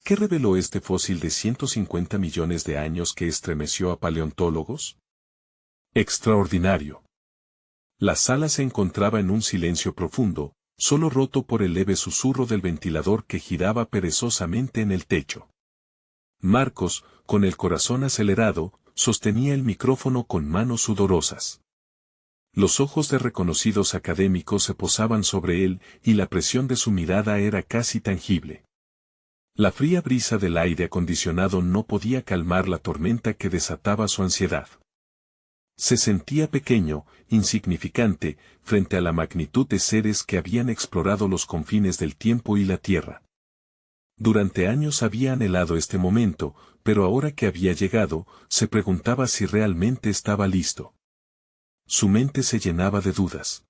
¿Qué reveló este fósil de 150 millones de años que estremeció a paleontólogos? Extraordinario. La sala se encontraba en un silencio profundo, solo roto por el leve susurro del ventilador que giraba perezosamente en el techo. Marcos, con el corazón acelerado, sostenía el micrófono con manos sudorosas. Los ojos de reconocidos académicos se posaban sobre él y la presión de su mirada era casi tangible. La fría brisa del aire acondicionado no podía calmar la tormenta que desataba su ansiedad. Se sentía pequeño, insignificante, frente a la magnitud de seres que habían explorado los confines del tiempo y la tierra. Durante años había anhelado este momento, pero ahora que había llegado, se preguntaba si realmente estaba listo. Su mente se llenaba de dudas.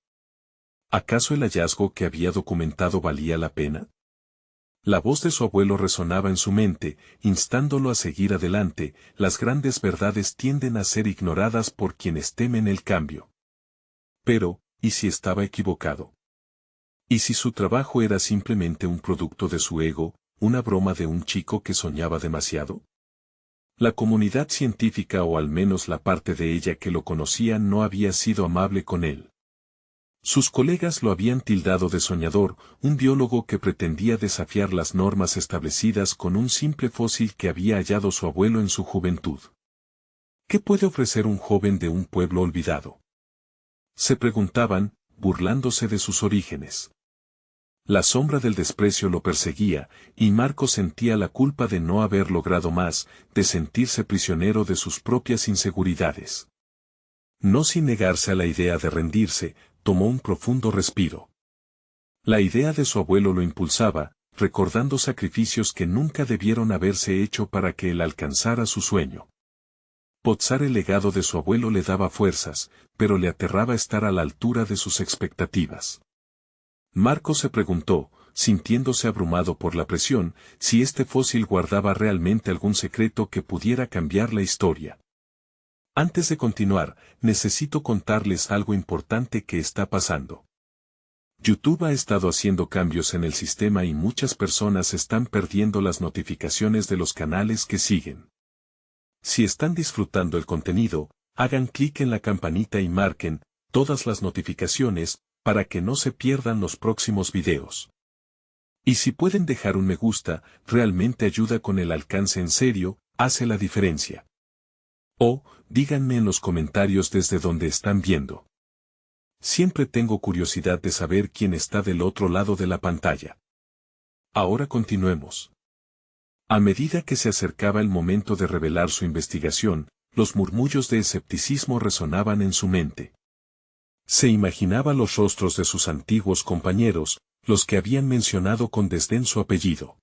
¿Acaso el hallazgo que había documentado valía la pena? La voz de su abuelo resonaba en su mente, instándolo a seguir adelante. Las grandes verdades tienden a ser ignoradas por quienes temen el cambio. Pero, ¿y si estaba equivocado? ¿Y si su trabajo era simplemente un producto de su ego, una broma de un chico que soñaba demasiado? La comunidad científica, o al menos la parte de ella que lo conocía, no había sido amable con él. Sus colegas lo habían tildado de soñador, un biólogo que pretendía desafiar las normas establecidas con un simple fósil que había hallado su abuelo en su juventud. ¿Qué puede ofrecer un joven de un pueblo olvidado? Se preguntaban, burlándose de sus orígenes. La sombra del desprecio lo perseguía, y Marco sentía la culpa de no haber logrado más, de sentirse prisionero de sus propias inseguridades. No sin negarse a la idea de rendirse, tomó un profundo respiro. La idea de su abuelo lo impulsaba, recordando sacrificios que nunca debieron haberse hecho para que él alcanzara su sueño. Pozar el legado de su abuelo le daba fuerzas, pero le aterraba estar a la altura de sus expectativas. Marco se preguntó, sintiéndose abrumado por la presión, si este fósil guardaba realmente algún secreto que pudiera cambiar la historia. Antes de continuar, necesito contarles algo importante que está pasando. YouTube ha estado haciendo cambios en el sistema y muchas personas están perdiendo las notificaciones de los canales que siguen. Si están disfrutando el contenido, hagan clic en la campanita y marquen todas las notificaciones para que no se pierdan los próximos videos. Y si pueden dejar un me gusta, realmente ayuda con el alcance, en serio, hace la diferencia. O, díganme en los comentarios desde donde están viendo. Siempre tengo curiosidad de saber quién está del otro lado de la pantalla. Ahora continuemos. A medida que se acercaba el momento de revelar su investigación, los murmullos de escepticismo resonaban en su mente. Se imaginaba los rostros de sus antiguos compañeros, los que habían mencionado con desdén su apellido.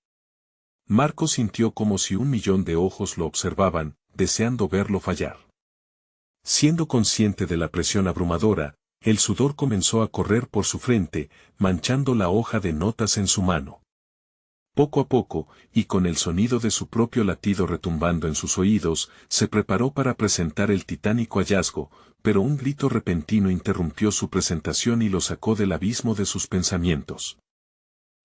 Marco sintió como si 1.000.000 de ojos lo observaban, deseando verlo fallar. Siendo consciente de la presión abrumadora, el sudor comenzó a correr por su frente, manchando la hoja de notas en su mano. Poco a poco, y con el sonido de su propio latido retumbando en sus oídos, se preparó para presentar el titánico hallazgo, pero un grito repentino interrumpió su presentación y lo sacó del abismo de sus pensamientos.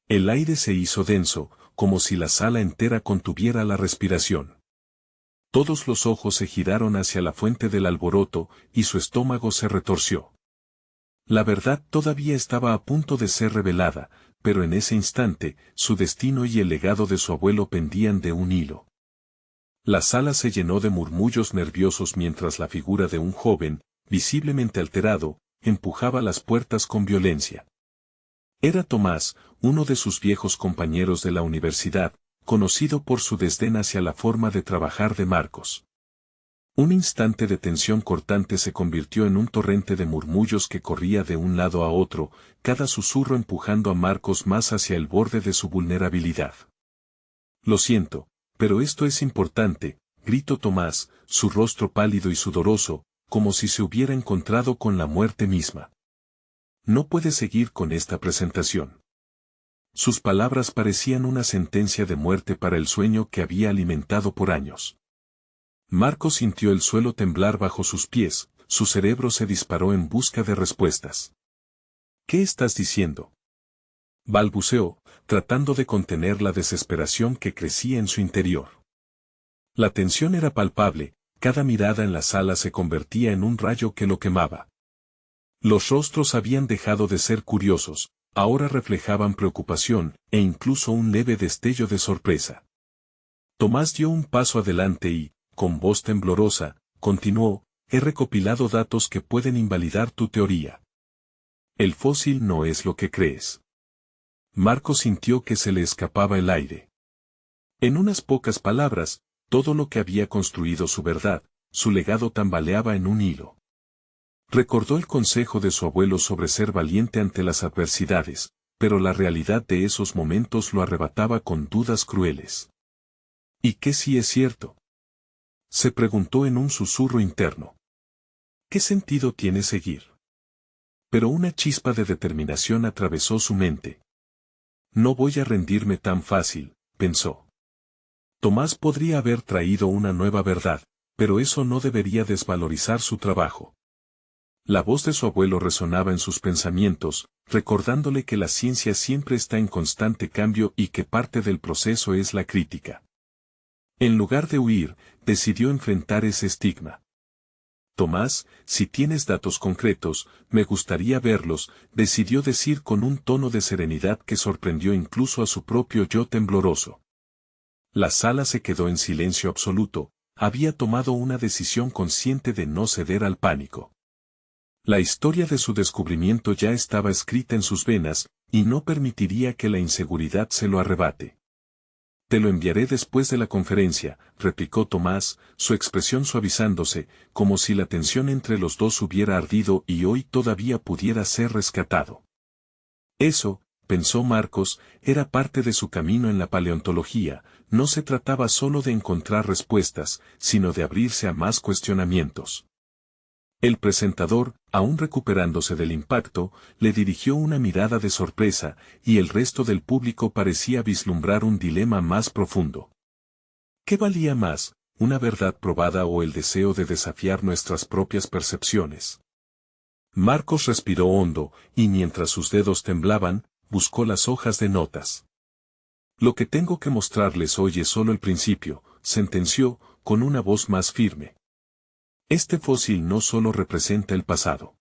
El aire se hizo denso, como si la sala entera contuviera la respiración. Todos los ojos se giraron hacia la fuente del alboroto, y su estómago se retorció. La verdad todavía estaba a punto de ser revelada, pero en ese instante, su destino y el legado de su abuelo pendían de un hilo. La sala se llenó de murmullos nerviosos mientras la figura de un joven, visiblemente alterado, empujaba las puertas con violencia. Era Tomás, uno de sus viejos compañeros de la universidad, conocido por su desdén hacia la forma de trabajar de Marcos. Un instante de tensión cortante se convirtió en un torrente de murmullos que corría de un lado a otro, cada susurro empujando a Marcos más hacia el borde de su vulnerabilidad. «Lo siento, pero esto es importante», gritó Tomás, su rostro pálido y sudoroso, como si se hubiera encontrado con la muerte misma. «No puede seguir con esta presentación». Sus palabras parecían una sentencia de muerte para el sueño que había alimentado por años. Marcos sintió el suelo temblar bajo sus pies, su cerebro se disparó en busca de respuestas. «¿Qué estás diciendo?». balbuceó, tratando de contener la desesperación que crecía en su interior. La tensión era palpable, cada mirada en la sala se convertía en un rayo que lo quemaba. Los rostros habían dejado de ser curiosos, ahora reflejaban preocupación, e incluso un leve destello de sorpresa. Tomás dio un paso adelante y, con voz temblorosa, continuó: he recopilado datos que pueden invalidar tu teoría. El fósil no es lo que crees. Marcos sintió que se le escapaba el aire. En unas pocas palabras, todo lo que había construido su verdad, su legado tambaleaba en un hilo. Recordó el consejo de su abuelo sobre ser valiente ante las adversidades, pero la realidad de esos momentos lo arrebataba con dudas crueles. ¿Y qué si es cierto? Se preguntó en un susurro interno. ¿Qué sentido tiene seguir? Pero una chispa de determinación atravesó su mente. No voy a rendirme tan fácil, pensó. Tomás podría haber traído una nueva verdad, pero eso no debería desvalorizar su trabajo. La voz de su abuelo resonaba en sus pensamientos, recordándole que la ciencia siempre está en constante cambio y que parte del proceso es la crítica. En lugar de huir, decidió enfrentar ese estigma. Tomás, si tienes datos concretos, me gustaría verlos, decidió decir con un tono de serenidad que sorprendió incluso a su propio yo tembloroso. La sala se quedó en silencio absoluto, había tomado una decisión consciente de no ceder al pánico. La historia de su descubrimiento ya estaba escrita en sus venas, y no permitiría que la inseguridad se lo arrebate. Te lo enviaré después de la conferencia, replicó Tomás, su expresión suavizándose, como si la tensión entre los dos hubiera ardido y hoy todavía pudiera ser rescatado. Eso, pensó Marcos, era parte de su camino en la paleontología, no se trataba solo de encontrar respuestas, sino de abrirse a más cuestionamientos. El presentador, aún recuperándose del impacto, le dirigió una mirada de sorpresa, y el resto del público parecía vislumbrar un dilema más profundo. ¿Qué valía más, una verdad probada o el deseo de desafiar nuestras propias percepciones? Marcos respiró hondo, y mientras sus dedos temblaban, buscó las hojas de notas. Lo que tengo que mostrarles hoy es solo el principio, sentenció, con una voz más firme. Este fósil no solo representa el pasado.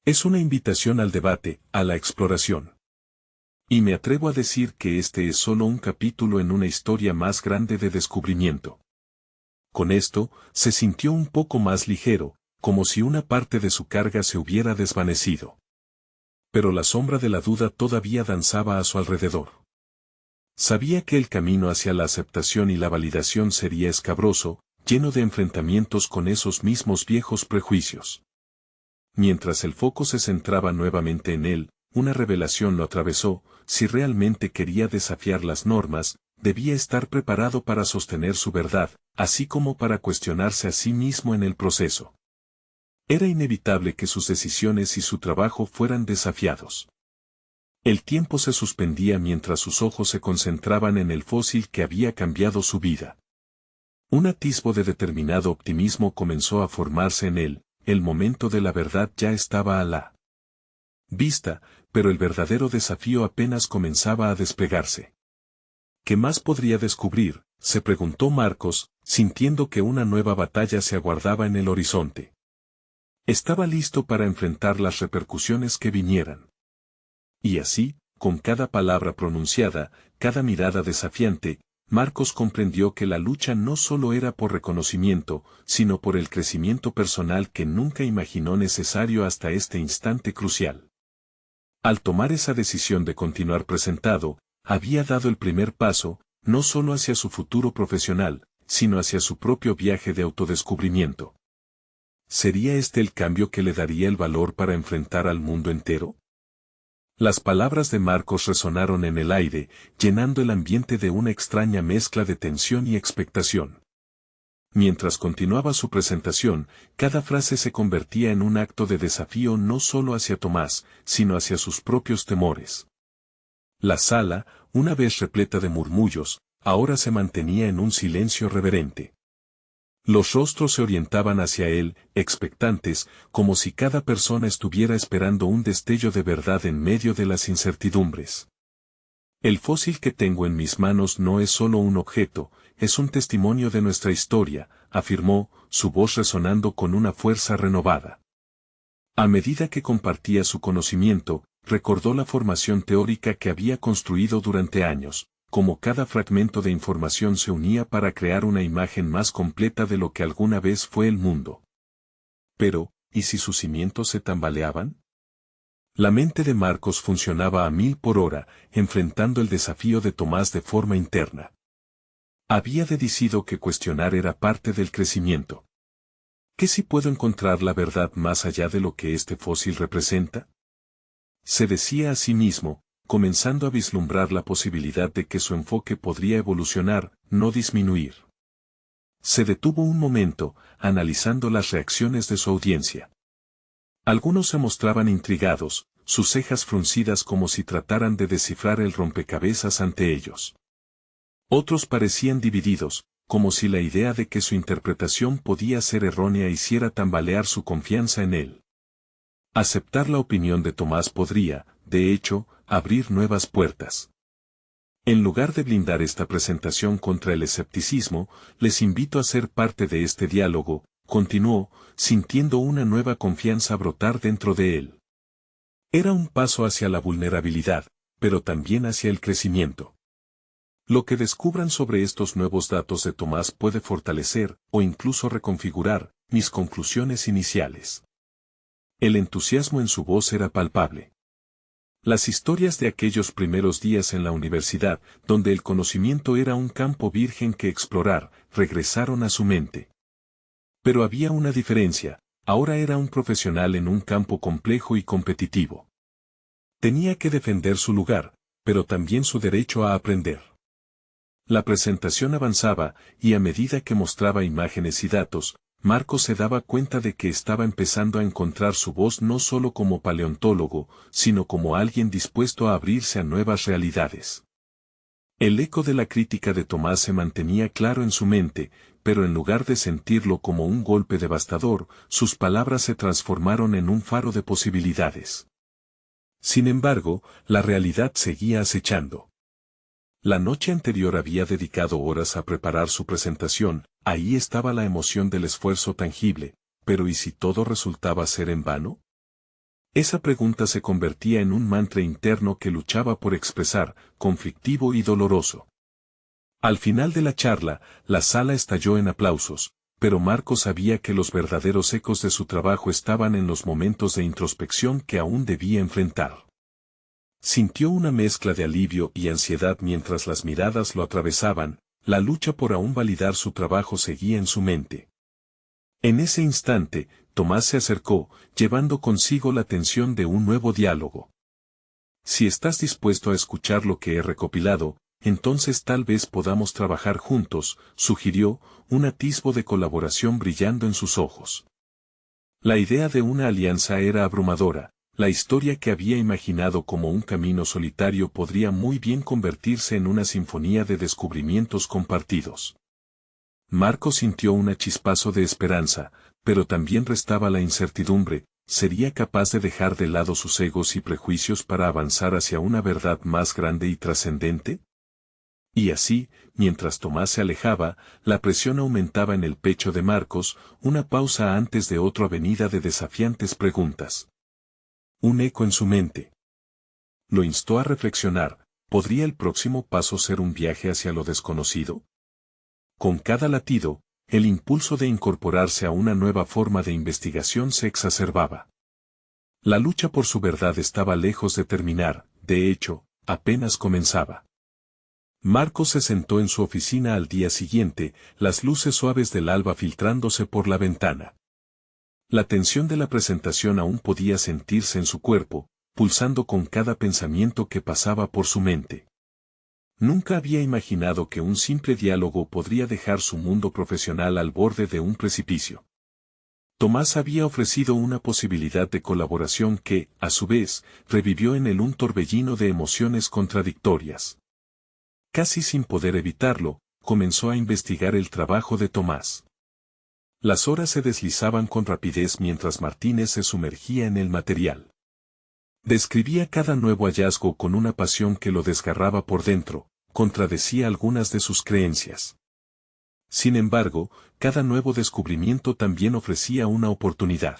Es una invitación al debate, a la exploración. Y me atrevo a decir que este es solo un capítulo en una historia más grande de descubrimiento. Con esto, se sintió un poco más ligero, como si una parte de su carga se hubiera desvanecido. Pero la sombra de la duda todavía danzaba a su alrededor. Sabía que el camino hacia la aceptación y la validación sería escabroso, lleno de enfrentamientos con esos mismos viejos prejuicios. Mientras el foco se centraba nuevamente en él, una revelación lo atravesó: si realmente quería desafiar las normas, debía estar preparado para sostener su verdad, así como para cuestionarse a sí mismo en el proceso. Era inevitable que sus decisiones y su trabajo fueran desafiados. El tiempo se suspendía mientras sus ojos se concentraban en el fósil que había cambiado su vida. Un atisbo de determinado optimismo comenzó a formarse en él, el momento de la verdad ya estaba a la vista, pero el verdadero desafío apenas comenzaba a despegarse. ¿Qué más podría descubrir?, se preguntó Marcos, sintiendo que una nueva batalla se aguardaba en el horizonte. Estaba listo para enfrentar las repercusiones que vinieran. Y así, con cada palabra pronunciada, cada mirada desafiante, Marcos comprendió que la lucha no solo era por reconocimiento, sino por el crecimiento personal que nunca imaginó necesario hasta este instante crucial. Al tomar esa decisión de continuar presentado, había dado el primer paso, no solo hacia su futuro profesional, sino hacia su propio viaje de autodescubrimiento. ¿Sería este el cambio que le daría el valor para enfrentar al mundo entero? Las palabras de Marcos resonaron en el aire, llenando el ambiente de una extraña mezcla de tensión y expectación. Mientras continuaba su presentación, cada frase se convertía en un acto de desafío no solo hacia Tomás, sino hacia sus propios temores. La sala, una vez repleta de murmullos, ahora se mantenía en un silencio reverente. Los rostros se orientaban hacia él, expectantes, como si cada persona estuviera esperando un destello de verdad en medio de las incertidumbres. El fósil que tengo en mis manos no es solo un objeto, es un testimonio de nuestra historia, afirmó, su voz resonando con una fuerza renovada. A medida que compartía su conocimiento, recordó la formación teórica que había construido durante años, como cada fragmento de información se unía para crear una imagen más completa de lo que alguna vez fue el mundo. Pero, ¿y si sus cimientos se tambaleaban? La mente de Marcos funcionaba a 1000 por hora, enfrentando el desafío de Tomás de forma interna. Había decidido que cuestionar era parte del crecimiento. ¿Qué si puedo encontrar la verdad más allá de lo que este fósil representa? Se decía a sí mismo, comenzando a vislumbrar la posibilidad de que su enfoque podría evolucionar, no disminuir. Se detuvo un momento, analizando las reacciones de su audiencia. Algunos se mostraban intrigados, sus cejas fruncidas como si trataran de descifrar el rompecabezas ante ellos. Otros parecían divididos, como si la idea de que su interpretación podía ser errónea hiciera tambalear su confianza en él. Aceptar la opinión de Tomás podría, de hecho, abrir nuevas puertas. En lugar de blindar esta presentación contra el escepticismo, les invito a ser parte de este diálogo, continuó, sintiendo una nueva confianza brotar dentro de él. Era un paso hacia la vulnerabilidad, pero también hacia el crecimiento. Lo que descubran sobre estos nuevos datos de Tomás puede fortalecer, o incluso reconfigurar, mis conclusiones iniciales. El entusiasmo en su voz era palpable. Las historias de aquellos primeros días en la universidad, donde el conocimiento era un campo virgen que explorar, regresaron a su mente. Pero había una diferencia, ahora era un profesional en un campo complejo y competitivo. Tenía que defender su lugar, pero también su derecho a aprender. La presentación avanzaba, y a medida que mostraba imágenes y datos, Marcos se daba cuenta de que estaba empezando a encontrar su voz no solo como paleontólogo, sino como alguien dispuesto a abrirse a nuevas realidades. El eco de la crítica de Tomás se mantenía claro en su mente, pero en lugar de sentirlo como un golpe devastador, sus palabras se transformaron en un faro de posibilidades. Sin embargo, la realidad seguía acechando. La noche anterior había dedicado horas a preparar su presentación, ahí estaba la emoción del esfuerzo tangible, pero ¿y si todo resultaba ser en vano? Esa pregunta se convertía en un mantra interno que luchaba por expresar, conflictivo y doloroso. Al final de la charla, la sala estalló en aplausos, pero Marcos sabía que los verdaderos ecos de su trabajo estaban en los momentos de introspección que aún debía enfrentar. Sintió una mezcla de alivio y ansiedad mientras las miradas lo atravesaban, la lucha por aún validar su trabajo seguía en su mente. En ese instante, Tomás se acercó, llevando consigo la tensión de un nuevo diálogo. Si estás dispuesto a escuchar lo que he recopilado, entonces tal vez podamos trabajar juntos, sugirió, un atisbo de colaboración brillando en sus ojos. La idea de una alianza era abrumadora. La historia que había imaginado como un camino solitario podría muy bien convertirse en una sinfonía de descubrimientos compartidos. Marco sintió un chispazo de esperanza, pero también restaba la incertidumbre, ¿sería capaz de dejar de lado sus egos y prejuicios para avanzar hacia una verdad más grande y trascendente? Y así, mientras Tomás se alejaba, la presión aumentaba en el pecho de Marcos, una pausa antes de otra avenida de desafiantes preguntas. Un eco en su mente. Lo instó a reflexionar, ¿podría el próximo paso ser un viaje hacia lo desconocido? Con cada latido, el impulso de incorporarse a una nueva forma de investigación se exacerbaba. La lucha por su verdad estaba lejos de terminar, de hecho, apenas comenzaba. Marcos se sentó en su oficina al día siguiente, las luces suaves del alba filtrándose por la ventana. La tensión de la presentación aún podía sentirse en su cuerpo, pulsando con cada pensamiento que pasaba por su mente. Nunca había imaginado que un simple diálogo podría dejar su mundo profesional al borde de un precipicio. Tomás había ofrecido una posibilidad de colaboración que, a su vez, revivió en él un torbellino de emociones contradictorias. Casi sin poder evitarlo, comenzó a investigar el trabajo de Tomás. Las horas se deslizaban con rapidez mientras Martínez se sumergía en el material. Describía cada nuevo hallazgo con una pasión que lo desgarraba por dentro, contradecía algunas de sus creencias. Sin embargo, cada nuevo descubrimiento también ofrecía una oportunidad.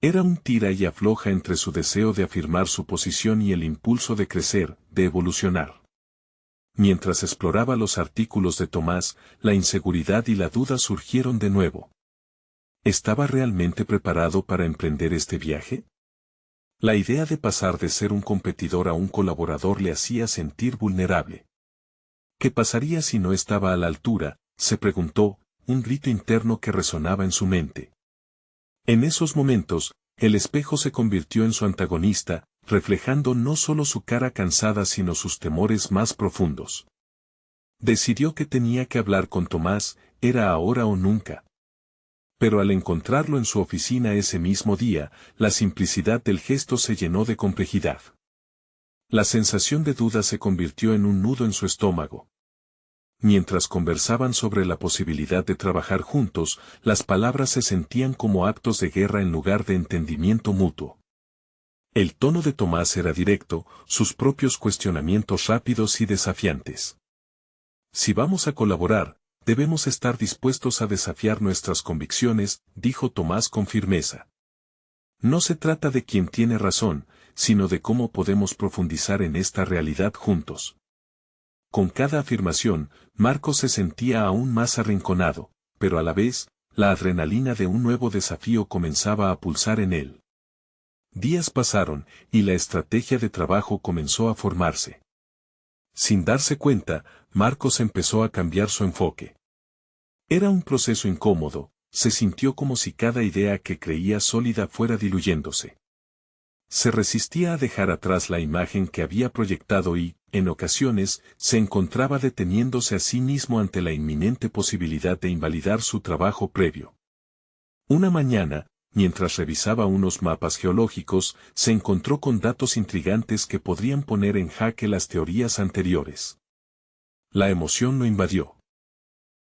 Era un tira y afloja entre su deseo de afirmar su posición y el impulso de crecer, de evolucionar. Mientras exploraba los artículos de Tomás, la inseguridad y la duda surgieron de nuevo. ¿Estaba realmente preparado para emprender este viaje? La idea de pasar de ser un competidor a un colaborador le hacía sentir vulnerable. ¿Qué pasaría si no estaba a la altura?, se preguntó, un grito interno que resonaba en su mente. En esos momentos, el espejo se convirtió en su antagonista, reflejando no solo su cara cansada sino sus temores más profundos. Decidió que tenía que hablar con Tomás, era ahora o nunca. Pero al encontrarlo en su oficina ese mismo día, la simplicidad del gesto se llenó de complejidad. La sensación de duda se convirtió en un nudo en su estómago. Mientras conversaban sobre la posibilidad de trabajar juntos, las palabras se sentían como actos de guerra en lugar de entendimiento mutuo. El tono de Tomás era directo, sus propios cuestionamientos rápidos y desafiantes. Si vamos a colaborar, debemos estar dispuestos a desafiar nuestras convicciones, dijo Tomás con firmeza. No se trata de quién tiene razón, sino de cómo podemos profundizar en esta realidad juntos. Con cada afirmación, Marcos se sentía aún más arrinconado, pero a la vez, la adrenalina de un nuevo desafío comenzaba a pulsar en él. Días pasaron, y la estrategia de trabajo comenzó a formarse. Sin darse cuenta, Marcos empezó a cambiar su enfoque. Era un proceso incómodo, se sintió como si cada idea que creía sólida fuera diluyéndose. Se resistía a dejar atrás la imagen que había proyectado y, en ocasiones, se encontraba deteniéndose a sí mismo ante la inminente posibilidad de invalidar su trabajo previo. Una mañana, mientras revisaba unos mapas geológicos, se encontró con datos intrigantes que podrían poner en jaque las teorías anteriores. La emoción lo invadió.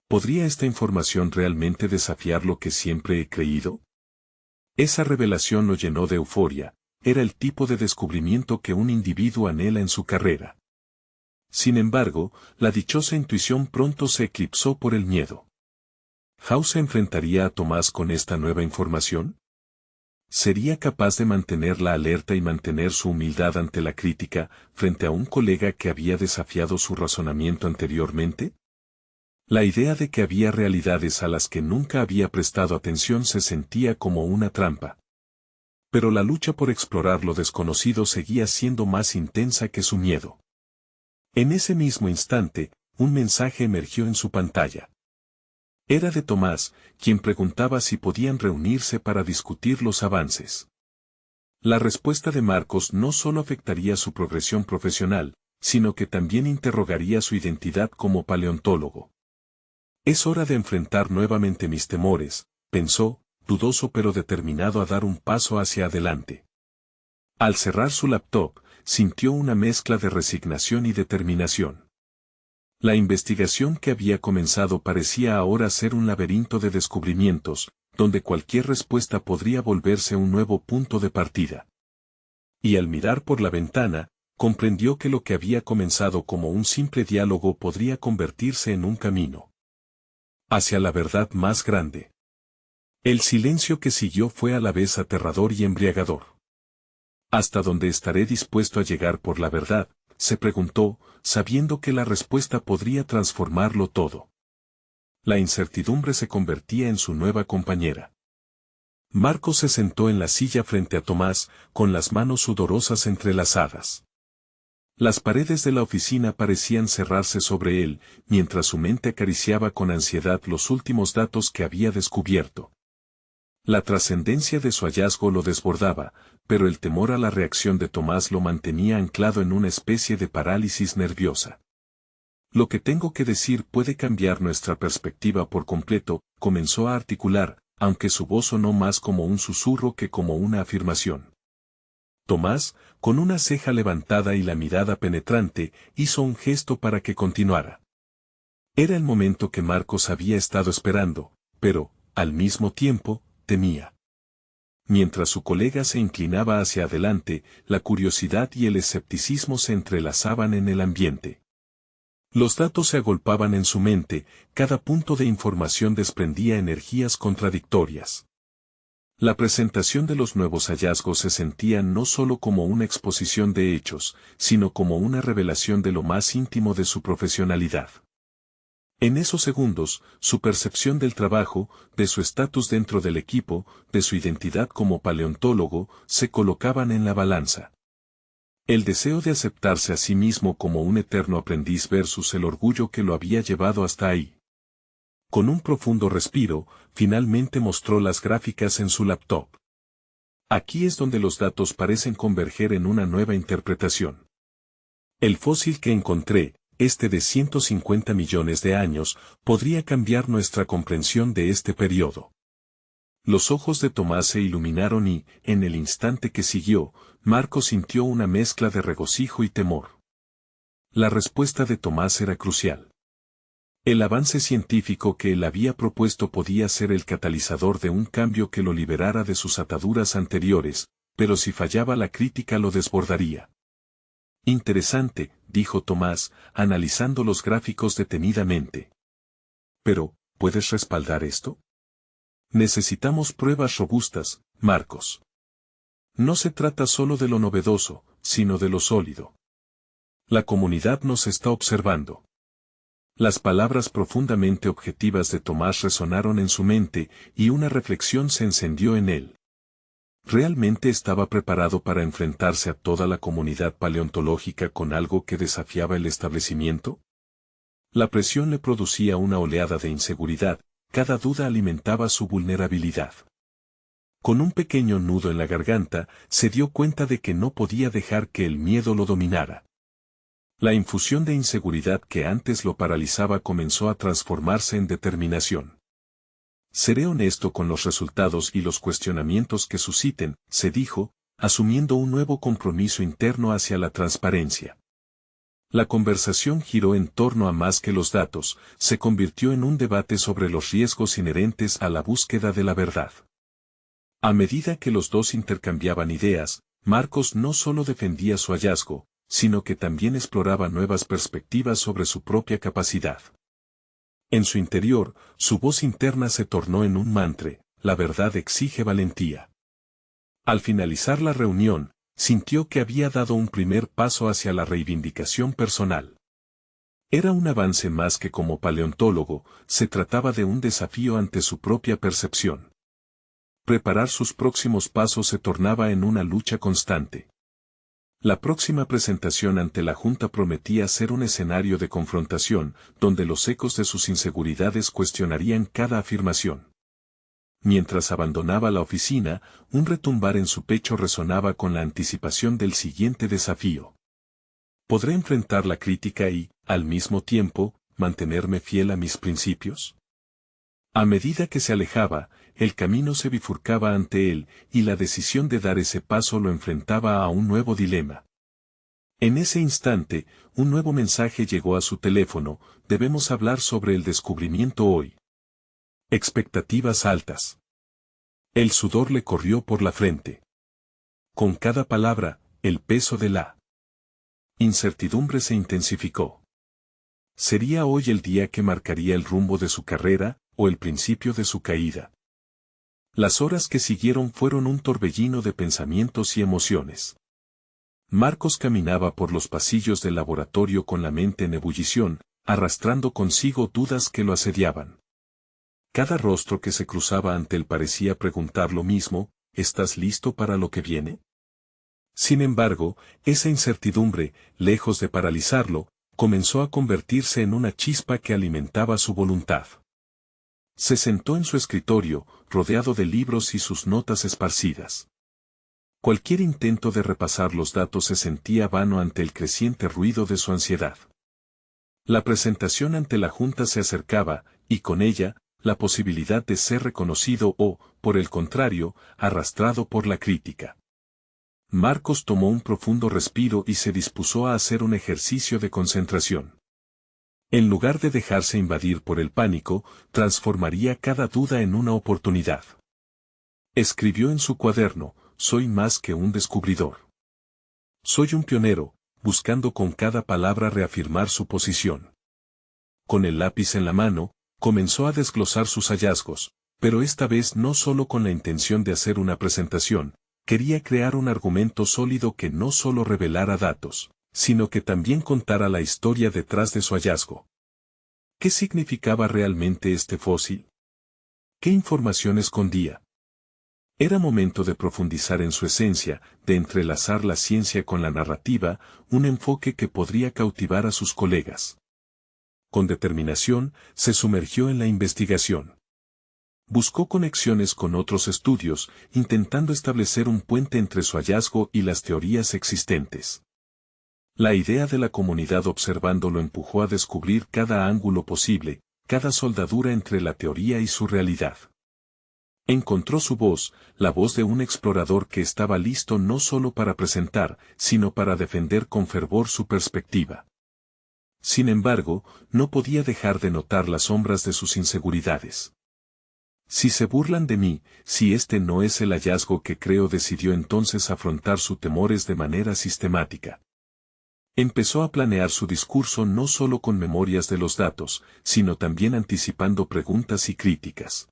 ¿Podría esta información realmente desafiar lo que siempre he creído? Esa revelación lo llenó de euforia. Era el tipo de descubrimiento que un individuo anhela en su carrera. Sin embargo, la dichosa intuición pronto se eclipsó por el miedo. ¿How se enfrentaría a Tomás con esta nueva información? ¿Sería capaz de mantener la alerta y mantener su humildad ante la crítica, frente a un colega que había desafiado su razonamiento anteriormente? La idea de que había realidades a las que nunca había prestado atención se sentía como una trampa. Pero la lucha por explorar lo desconocido seguía siendo más intensa que su miedo. En ese mismo instante, un mensaje emergió en su pantalla. Era de Tomás, quien preguntaba si podían reunirse para discutir los avances. La respuesta de Marcos no solo afectaría su progresión profesional, sino que también interrogaría su identidad como paleontólogo. Es hora de enfrentar nuevamente mis temores, pensó, dudoso pero determinado a dar un paso hacia adelante. Al cerrar su laptop, sintió una mezcla de resignación y determinación. La investigación que había comenzado parecía ahora ser un laberinto de descubrimientos, donde cualquier respuesta podría volverse un nuevo punto de partida. Y al mirar por la ventana, comprendió que lo que había comenzado como un simple diálogo podría convertirse en un camino hacia la verdad más grande. El silencio que siguió fue a la vez aterrador y embriagador. ¿Hasta dónde estaré dispuesto a llegar por la verdad?, se preguntó, sabiendo que la respuesta podría transformarlo todo. La incertidumbre se convertía en su nueva compañera. Marcos se sentó en la silla frente a Tomás, con las manos sudorosas entrelazadas. Las paredes de la oficina parecían cerrarse sobre él, mientras su mente acariciaba con ansiedad los últimos datos que había descubierto. La trascendencia de su hallazgo lo desbordaba, pero el temor a la reacción de Tomás lo mantenía anclado en una especie de parálisis nerviosa. Lo que tengo que decir puede cambiar nuestra perspectiva por completo, comenzó a articular, aunque su voz sonó más como un susurro que como una afirmación. Tomás, con una ceja levantada y la mirada penetrante, hizo un gesto para que continuara. Era el momento que Marcos había estado esperando, pero, al mismo tiempo, temía. Mientras su colega se inclinaba hacia adelante, la curiosidad y el escepticismo se entrelazaban en el ambiente. Los datos se agolpaban en su mente, cada punto de información desprendía energías contradictorias. La presentación de los nuevos hallazgos se sentía no solo como una exposición de hechos, sino como una revelación de lo más íntimo de su profesionalidad. En esos segundos, su percepción del trabajo, de su estatus dentro del equipo, de su identidad como paleontólogo, se colocaban en la balanza. El deseo de aceptarse a sí mismo como un eterno aprendiz versus el orgullo que lo había llevado hasta ahí. Con un profundo respiro, finalmente mostró las gráficas en su laptop. Aquí es donde los datos parecen converger en una nueva interpretación. El fósil que encontré, este de 150 millones de años, podría cambiar nuestra comprensión de este periodo. Los ojos de Tomás se iluminaron y, en el instante que siguió, Marcos sintió una mezcla de regocijo y temor. La respuesta de Tomás era crucial. El avance científico que él había propuesto podía ser el catalizador de un cambio que lo liberara de sus ataduras anteriores, pero si fallaba la crítica lo desbordaría. Interesante, dijo Tomás, analizando los gráficos detenidamente. Pero, ¿puedes respaldar esto? Necesitamos pruebas robustas, Marcos. No se trata solo de lo novedoso, sino de lo sólido. La comunidad nos está observando. Las palabras profundamente objetivas de Tomás resonaron en su mente, y una reflexión se encendió en él. ¿Realmente estaba preparado para enfrentarse a toda la comunidad paleontológica con algo que desafiaba el establecimiento? La presión le producía una oleada de inseguridad, cada duda alimentaba su vulnerabilidad. Con un pequeño nudo en la garganta, se dio cuenta de que no podía dejar que el miedo lo dominara. La infusión de inseguridad que antes lo paralizaba comenzó a transformarse en determinación. Seré honesto con los resultados y los cuestionamientos que susciten, se dijo, asumiendo un nuevo compromiso interno hacia la transparencia. La conversación giró en torno a más que los datos, se convirtió en un debate sobre los riesgos inherentes a la búsqueda de la verdad. A medida que los dos intercambiaban ideas, Marcos no solo defendía su hallazgo, sino que también exploraba nuevas perspectivas sobre su propia capacidad. En su interior, su voz interna se tornó en un mantra: la verdad exige valentía. Al finalizar la reunión, sintió que había dado un primer paso hacia la reivindicación personal. Era un avance más que como paleontólogo, se trataba de un desafío ante su propia percepción. Preparar sus próximos pasos se tornaba en una lucha constante. La próxima presentación ante la Junta prometía ser un escenario de confrontación, donde los ecos de sus inseguridades cuestionarían cada afirmación. Mientras abandonaba la oficina, un retumbar en su pecho resonaba con la anticipación del siguiente desafío. ¿Podré enfrentar la crítica y, al mismo tiempo, mantenerme fiel a mis principios? A medida que se alejaba, el camino se bifurcaba ante él, y la decisión de dar ese paso lo enfrentaba a un nuevo dilema. En ese instante, un nuevo mensaje llegó a su teléfono: debemos hablar sobre el descubrimiento hoy. Expectativas altas. El sudor le corrió por la frente. Con cada palabra, el peso de la incertidumbre se intensificó. ¿Sería hoy el día que marcaría el rumbo de su carrera, o el principio de su caída? Las horas que siguieron fueron un torbellino de pensamientos y emociones. Marcos caminaba por los pasillos del laboratorio con la mente en ebullición, arrastrando consigo dudas que lo asediaban. Cada rostro que se cruzaba ante él parecía preguntar lo mismo: ¿estás listo para lo que viene? Sin embargo, esa incertidumbre, lejos de paralizarlo, comenzó a convertirse en una chispa que alimentaba su voluntad. Se sentó en su escritorio, rodeado de libros y sus notas esparcidas. Cualquier intento de repasar los datos se sentía vano ante el creciente ruido de su ansiedad. La presentación ante la Junta se acercaba, y con ella, la posibilidad de ser reconocido o, por el contrario, arrastrado por la crítica. Marcos tomó un profundo respiro y se dispuso a hacer un ejercicio de concentración. En lugar de dejarse invadir por el pánico, transformaría cada duda en una oportunidad. Escribió en su cuaderno: soy más que un descubridor. Soy un pionero, buscando con cada palabra reafirmar su posición. Con el lápiz en la mano, comenzó a desglosar sus hallazgos, pero esta vez no solo con la intención de hacer una presentación, quería crear un argumento sólido que no solo revelara datos, sino que también contara la historia detrás de su hallazgo. ¿Qué significaba realmente este fósil? ¿Qué información escondía? Era momento de profundizar en su esencia, de entrelazar la ciencia con la narrativa, un enfoque que podría cautivar a sus colegas. Con determinación, se sumergió en la investigación. Buscó conexiones con otros estudios, intentando establecer un puente entre su hallazgo y las teorías existentes. La idea de la comunidad observando lo empujó a descubrir cada ángulo posible, cada soldadura entre la teoría y su realidad. Encontró su voz, la voz de un explorador que estaba listo no solo para presentar, sino para defender con fervor su perspectiva. Sin embargo, no podía dejar de notar las sombras de sus inseguridades. Si se burlan de mí, si este no es el hallazgo que creo, decidió entonces afrontar sus temores de manera sistemática. Empezó a planear su discurso no solo con memorias de los datos, sino también anticipando preguntas y críticas.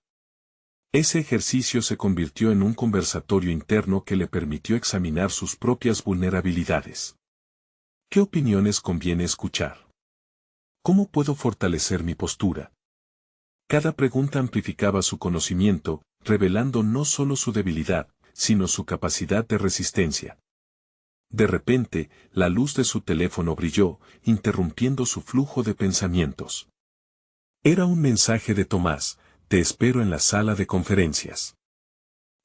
Ese ejercicio se convirtió en un conversatorio interno que le permitió examinar sus propias vulnerabilidades. ¿Qué opiniones conviene escuchar? ¿Cómo puedo fortalecer mi postura? Cada pregunta amplificaba su conocimiento, revelando no solo su debilidad, sino su capacidad de resistencia. De repente, la luz de su teléfono brilló, interrumpiendo su flujo de pensamientos. Era un mensaje de Tomás: te espero en la sala de conferencias.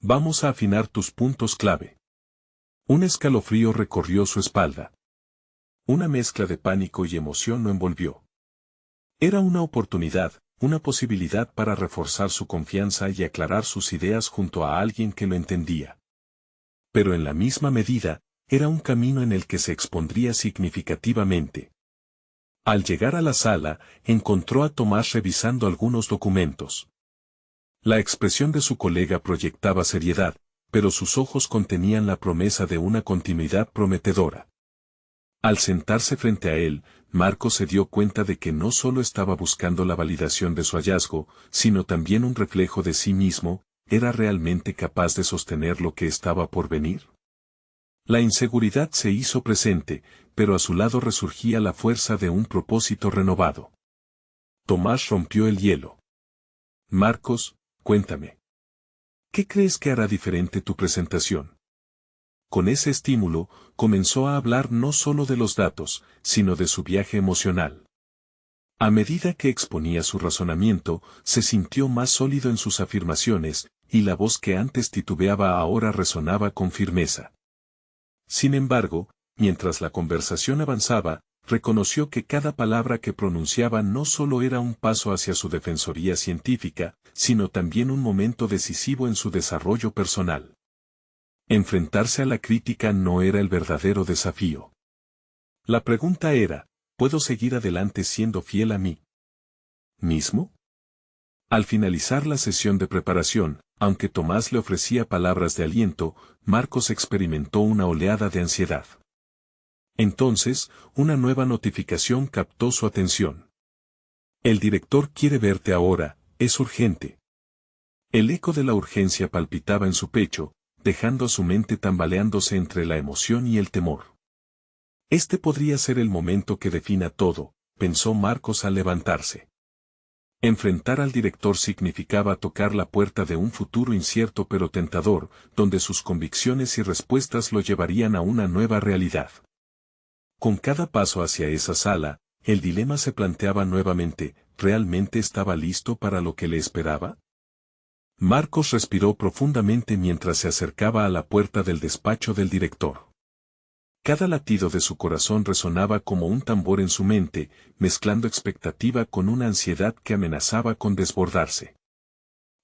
Vamos a afinar tus puntos clave. Un escalofrío recorrió su espalda. Una mezcla de pánico y emoción lo envolvió. Era una oportunidad, una posibilidad para reforzar su confianza y aclarar sus ideas junto a alguien que lo entendía. Pero en la misma medida, era un camino en el que se expondría significativamente. Al llegar a la sala, encontró a Tomás revisando algunos documentos. La expresión de su colega proyectaba seriedad, pero sus ojos contenían la promesa de una continuidad prometedora. Al sentarse frente a él, Marcos se dio cuenta de que no solo estaba buscando la validación de su hallazgo, sino también un reflejo de sí mismo. ¿Era realmente capaz de sostener lo que estaba por venir? La inseguridad se hizo presente, pero a su lado resurgía la fuerza de un propósito renovado. Tomás rompió el hielo. Marcos, cuéntame. ¿Qué crees que hará diferente tu presentación? Con ese estímulo, comenzó a hablar no solo de los datos, sino de su viaje emocional. A medida que exponía su razonamiento, se sintió más sólido en sus afirmaciones, y la voz que antes titubeaba ahora resonaba con firmeza. Sin embargo, mientras la conversación avanzaba, reconoció que cada palabra que pronunciaba no solo era un paso hacia su defensoría científica, sino también un momento decisivo en su desarrollo personal. Enfrentarse a la crítica no era el verdadero desafío. La pregunta era: ¿puedo seguir adelante siendo fiel a mí mismo? Al finalizar la sesión de preparación, aunque Tomás le ofrecía palabras de aliento, Marcos experimentó una oleada de ansiedad. Entonces, una nueva notificación captó su atención. El director quiere verte ahora, es urgente. El eco de la urgencia palpitaba en su pecho, dejando a su mente tambaleándose entre la emoción y el temor. Este podría ser el momento que defina todo, pensó Marcos al levantarse. Enfrentar al director significaba tocar la puerta de un futuro incierto pero tentador, donde sus convicciones y respuestas lo llevarían a una nueva realidad. Con cada paso hacia esa sala, el dilema se planteaba nuevamente: ¿realmente estaba listo para lo que le esperaba? Marcos respiró profundamente mientras se acercaba a la puerta del despacho del director. Cada latido de su corazón resonaba como un tambor en su mente, mezclando expectativa con una ansiedad que amenazaba con desbordarse.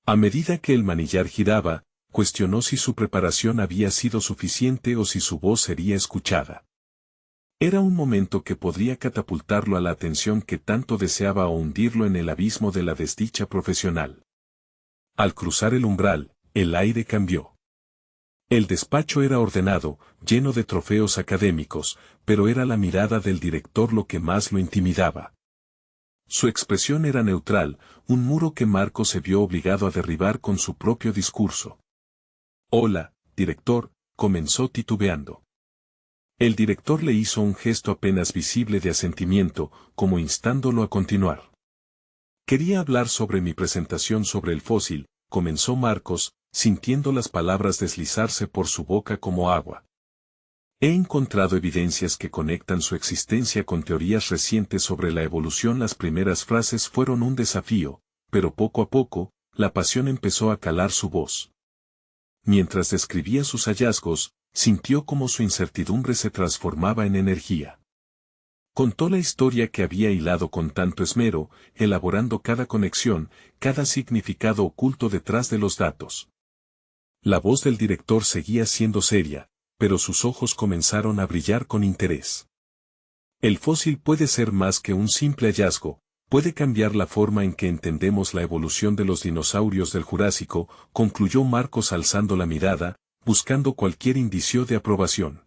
A medida que el manillar giraba, cuestionó si su preparación había sido suficiente o si su voz sería escuchada. Era un momento que podría catapultarlo a la atención que tanto deseaba o hundirlo en el abismo de la desdicha profesional. Al cruzar el umbral, el aire cambió. El despacho era ordenado, lleno de trofeos académicos, pero era la mirada del director lo que más lo intimidaba. Su expresión era neutral, un muro que Marcos se vio obligado a derribar con su propio discurso. «Hola, director», comenzó titubeando. El director le hizo un gesto apenas visible de asentimiento, como instándolo a continuar. «Quería hablar sobre mi presentación sobre el fósil», comenzó Marcos, sintiendo las palabras deslizarse por su boca como agua. «He encontrado evidencias que conectan su existencia con teorías recientes sobre la evolución». Las primeras frases fueron un desafío, pero poco a poco, la pasión empezó a calar su voz. Mientras describía sus hallazgos, sintió como su incertidumbre se transformaba en energía. Contó la historia que había hilado con tanto esmero, elaborando cada conexión, cada significado oculto detrás de los datos. La voz del director seguía siendo seria, pero sus ojos comenzaron a brillar con interés. El fósil puede ser más que un simple hallazgo, puede cambiar la forma en que entendemos la evolución de los dinosaurios del Jurásico, concluyó Marcos alzando la mirada, buscando cualquier indicio de aprobación.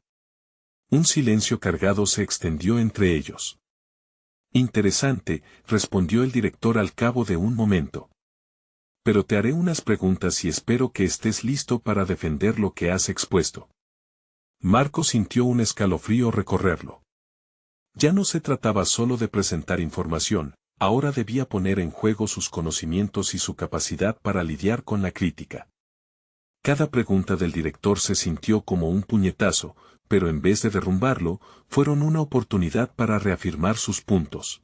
Un silencio cargado se extendió entre ellos. «Interesante», respondió el director al cabo de un momento. «Pero te haré unas preguntas y espero que estés listo para defender lo que has expuesto». Marcos sintió un escalofrío recorrerlo. Ya no se trataba solo de presentar información, ahora debía poner en juego sus conocimientos y su capacidad para lidiar con la crítica. Cada pregunta del director se sintió como un puñetazo, pero en vez de derrumbarlo, fueron una oportunidad para reafirmar sus puntos.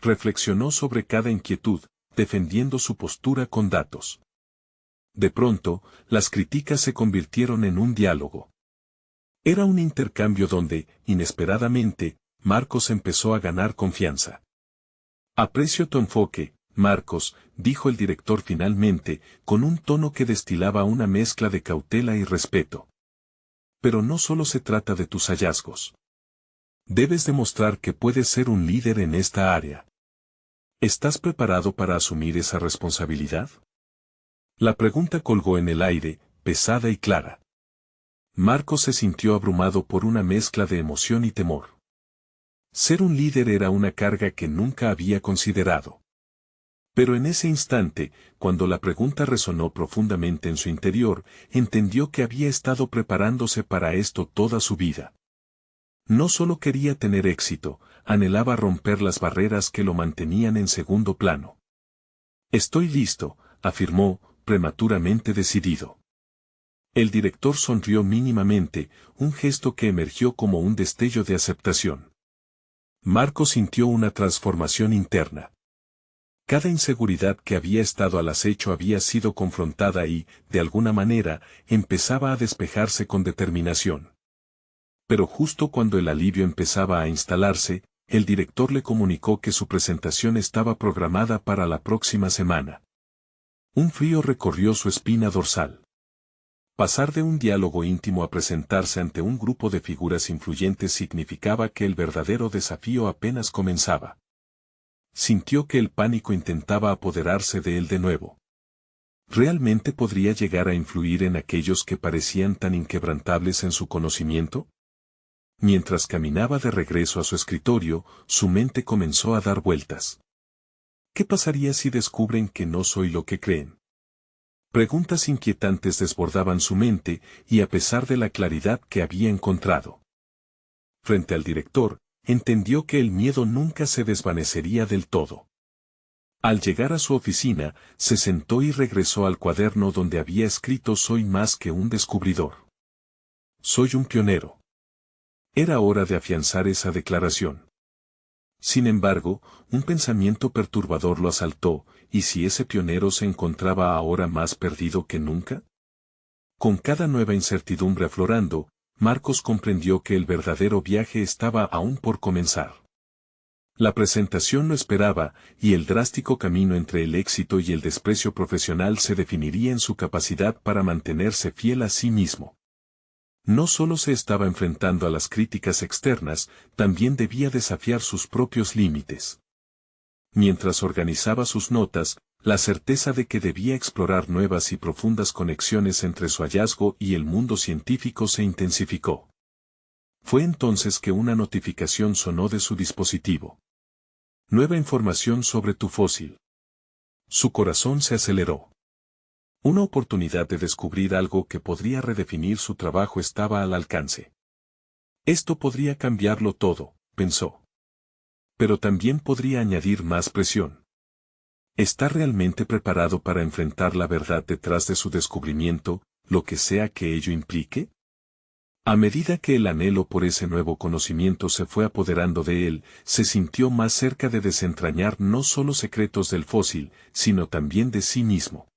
Reflexionó sobre cada inquietud, defendiendo su postura con datos. De pronto, las críticas se convirtieron en un diálogo. Era un intercambio donde, inesperadamente, Marcos empezó a ganar confianza. «Aprecio tu enfoque, Marcos», dijo el director finalmente, con un tono que destilaba una mezcla de cautela y respeto. «Pero no solo se trata de tus hallazgos. Debes demostrar que puedes ser un líder en esta área. ¿Estás preparado para asumir esa responsabilidad?». La pregunta colgó en el aire, pesada y clara. Marcos se sintió abrumado por una mezcla de emoción y temor. Ser un líder era una carga que nunca había considerado. Pero en ese instante, cuando la pregunta resonó profundamente en su interior, entendió que había estado preparándose para esto toda su vida. No solo quería tener éxito, anhelaba romper las barreras que lo mantenían en segundo plano. «Estoy listo», afirmó, prematuramente decidido. El director sonrió mínimamente, un gesto que emergió como un destello de aceptación. Marcos sintió una transformación interna. Cada inseguridad que había estado al acecho había sido confrontada y, de alguna manera, empezaba a despejarse con determinación. Pero justo cuando el alivio empezaba a instalarse, el director le comunicó que su presentación estaba programada para la próxima semana. Un frío recorrió su espina dorsal. Pasar de un diálogo íntimo a presentarse ante un grupo de figuras influyentes significaba que el verdadero desafío apenas comenzaba. Sintió que el pánico intentaba apoderarse de él de nuevo. ¿Realmente podría llegar a influir en aquellos que parecían tan inquebrantables en su conocimiento? Mientras caminaba de regreso a su escritorio, su mente comenzó a dar vueltas. ¿Qué pasaría si descubren que no soy lo que creen? Preguntas inquietantes desbordaban su mente, y a pesar de la claridad que había encontrado frente al director, entendió que el miedo nunca se desvanecería del todo. Al llegar a su oficina, se sentó y regresó al cuaderno donde había escrito: «Soy más que un descubridor. Soy un pionero». Era hora de afianzar esa declaración. Sin embargo, un pensamiento perturbador lo asaltó: ¿y si ese pionero se encontraba ahora más perdido que nunca? Con cada nueva incertidumbre aflorando, Marcos comprendió que el verdadero viaje estaba aún por comenzar. La presentación lo esperaba, y el drástico camino entre el éxito y el desprecio profesional se definiría en su capacidad para mantenerse fiel a sí mismo. No solo se estaba enfrentando a las críticas externas, también debía desafiar sus propios límites. Mientras organizaba sus notas, la certeza de que debía explorar nuevas y profundas conexiones entre su hallazgo y el mundo científico se intensificó. Fue entonces que una notificación sonó de su dispositivo. Nueva información sobre tu fósil. Su corazón se aceleró. Una oportunidad de descubrir algo que podría redefinir su trabajo estaba al alcance. Esto podría cambiarlo todo, pensó. Pero también podría añadir más presión. ¿Está realmente preparado para enfrentar la verdad detrás de su descubrimiento, lo que sea que ello implique? A medida que el anhelo por ese nuevo conocimiento se fue apoderando de él, se sintió más cerca de desentrañar no solo secretos del fósil, sino también de sí mismo.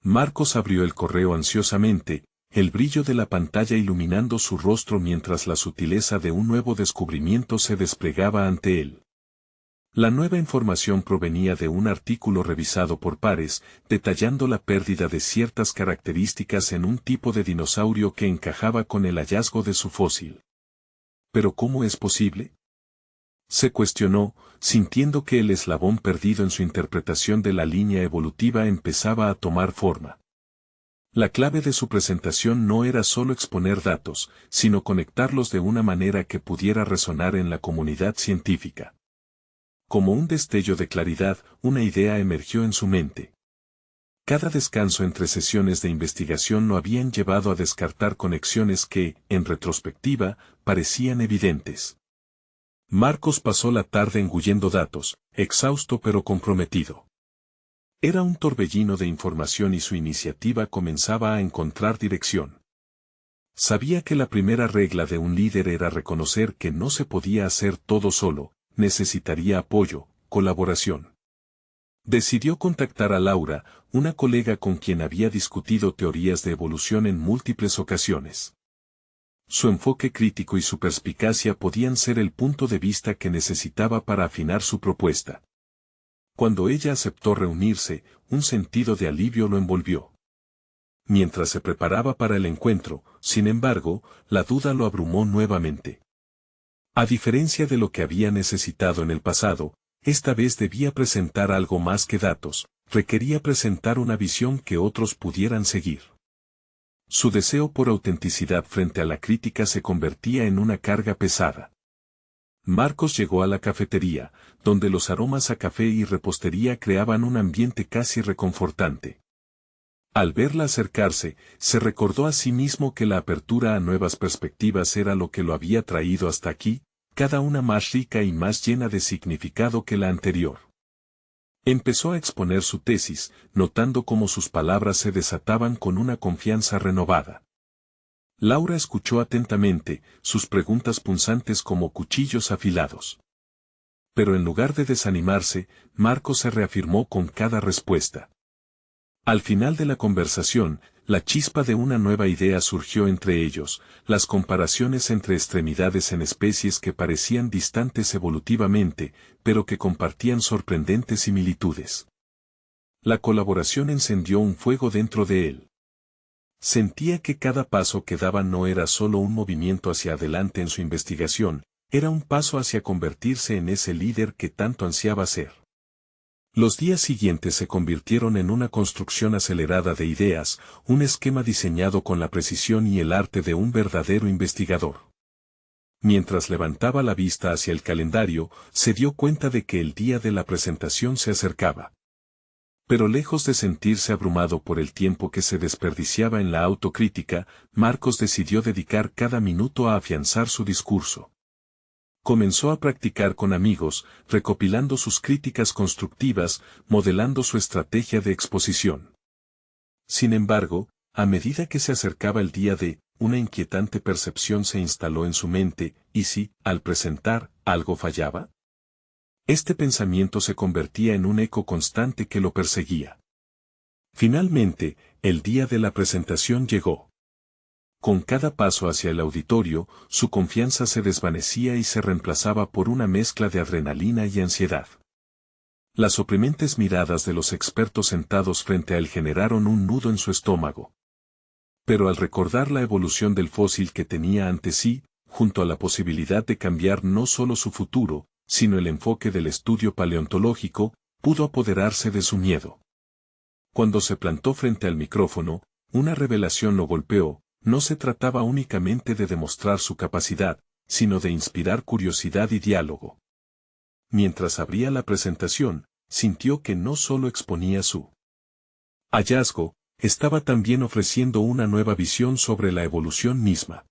Marcos abrió el correo ansiosamente, el brillo de la pantalla iluminando su rostro mientras la sutileza de un nuevo descubrimiento se desplegaba ante él. La nueva información provenía de un artículo revisado por pares, detallando la pérdida de ciertas características en un tipo de dinosaurio que encajaba con el hallazgo de su fósil. ¿Pero cómo es posible?, se cuestionó, sintiendo que el eslabón perdido en su interpretación de la línea evolutiva empezaba a tomar forma. La clave de su presentación no era solo exponer datos, sino conectarlos de una manera que pudiera resonar en la comunidad científica. Como un destello de claridad, una idea emergió en su mente. Cada descanso entre sesiones de investigación lo habían llevado a descartar conexiones que, en retrospectiva, parecían evidentes. Marcos pasó la tarde engullendo datos, exhausto pero comprometido. Era un torbellino de información y su iniciativa comenzaba a encontrar dirección. Sabía que la primera regla de un líder era reconocer que no se podía hacer todo solo, necesitaría apoyo, colaboración. Decidió contactar a Laura, una colega con quien había discutido teorías de evolución en múltiples ocasiones. Su enfoque crítico y su perspicacia podían ser el punto de vista que necesitaba para afinar su propuesta. Cuando ella aceptó reunirse, un sentido de alivio lo envolvió. Mientras se preparaba para el encuentro, sin embargo, la duda lo abrumó nuevamente. A diferencia de lo que había necesitado en el pasado, esta vez debía presentar algo más que datos, requería presentar una visión que otros pudieran seguir. Su deseo por autenticidad frente a la crítica se convertía en una carga pesada. Marcos llegó a la cafetería, donde los aromas a café y repostería creaban un ambiente casi reconfortante. Al verla acercarse, se recordó a sí mismo que la apertura a nuevas perspectivas era lo que lo había traído hasta aquí, cada una más rica y más llena de significado que la anterior. Empezó a exponer su tesis, notando cómo sus palabras se desataban con una confianza renovada. Laura escuchó atentamente, sus preguntas punzantes como cuchillos afilados. Pero en lugar de desanimarse, Marcos se reafirmó con cada respuesta. Al final de la conversación, la chispa de una nueva idea surgió entre ellos, las comparaciones entre extremidades en especies que parecían distantes evolutivamente, pero que compartían sorprendentes similitudes. La colaboración encendió un fuego dentro de él. Sentía que cada paso que daba no era solo un movimiento hacia adelante en su investigación, era un paso hacia convertirse en ese líder que tanto ansiaba ser. Los días siguientes se convirtieron en una construcción acelerada de ideas, un esquema diseñado con la precisión y el arte de un verdadero investigador. Mientras levantaba la vista hacia el calendario, se dio cuenta de que el día de la presentación se acercaba. Pero lejos de sentirse abrumado por el tiempo que se desperdiciaba en la autocrítica, Marcos decidió dedicar cada minuto a afianzar su discurso. Comenzó a practicar con amigos, recopilando sus críticas constructivas, modelando su estrategia de exposición. Sin embargo, a medida que se acercaba el día D, una inquietante percepción se instaló en su mente, ¿y si, al presentar, algo fallaba? Este pensamiento se convertía en un eco constante que lo perseguía. Finalmente, el día de la presentación llegó. Con cada paso hacia el auditorio, su confianza se desvanecía y se reemplazaba por una mezcla de adrenalina y ansiedad. Las oprimentes miradas de los expertos sentados frente a él generaron un nudo en su estómago. Pero al recordar la evolución del fósil que tenía ante sí, junto a la posibilidad de cambiar no solo su futuro, sino el enfoque del estudio paleontológico, pudo apoderarse de su miedo. Cuando se plantó frente al micrófono, una revelación lo golpeó. No se trataba únicamente de demostrar su capacidad, sino de inspirar curiosidad y diálogo. Mientras abría la presentación, sintió que no solo exponía su hallazgo, estaba también ofreciendo una nueva visión sobre la evolución misma.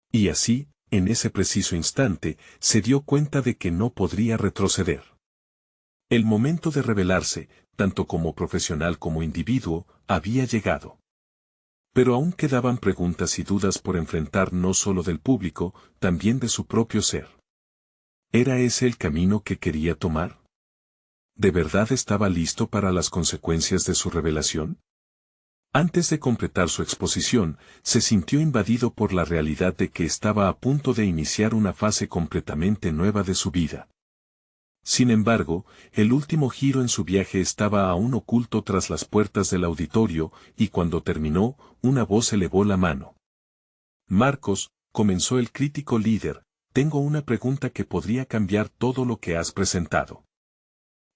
Y así, en ese preciso instante, se dio cuenta de que no podría retroceder. El momento de revelarse, tanto como profesional como individuo, había llegado. Pero aún quedaban preguntas y dudas por enfrentar no solo del público, también de su propio ser. ¿Era ese el camino que quería tomar? ¿De verdad estaba listo para las consecuencias de su revelación? Antes de completar su exposición, se sintió invadido por la realidad de que estaba a punto de iniciar una fase completamente nueva de su vida. Sin embargo, el último giro en su viaje estaba aún oculto tras las puertas del auditorio, y cuando terminó, una voz elevó la mano. Marcos, comenzó el crítico líder, tengo una pregunta que podría cambiar todo lo que has presentado.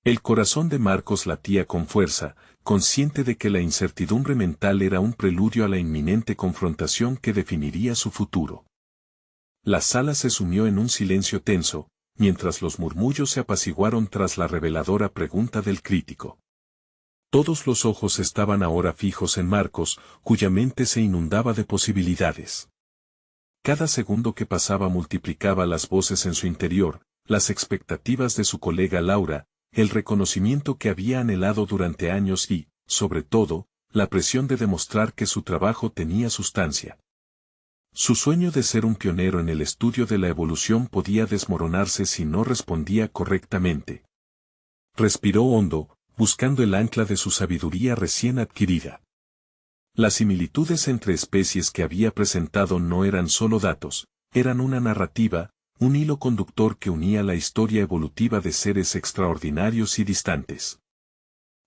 El corazón de Marcos latía con fuerza, consciente de que la incertidumbre mental era un preludio a la inminente confrontación que definiría su futuro. La sala se sumió en un silencio tenso, mientras los murmullos se apaciguaron tras la reveladora pregunta del crítico. Todos los ojos estaban ahora fijos en Marcos, cuya mente se inundaba de posibilidades. Cada segundo que pasaba multiplicaba las voces en su interior, las expectativas de su colega Laura, el reconocimiento que había anhelado durante años y, sobre todo, la presión de demostrar que su trabajo tenía sustancia. Su sueño de ser un pionero en el estudio de la evolución podía desmoronarse si no respondía correctamente. Respiró hondo, buscando el ancla de su sabiduría recién adquirida. Las similitudes entre especies que había presentado no eran solo datos, eran una narrativa, un hilo conductor que unía la historia evolutiva de seres extraordinarios y distantes.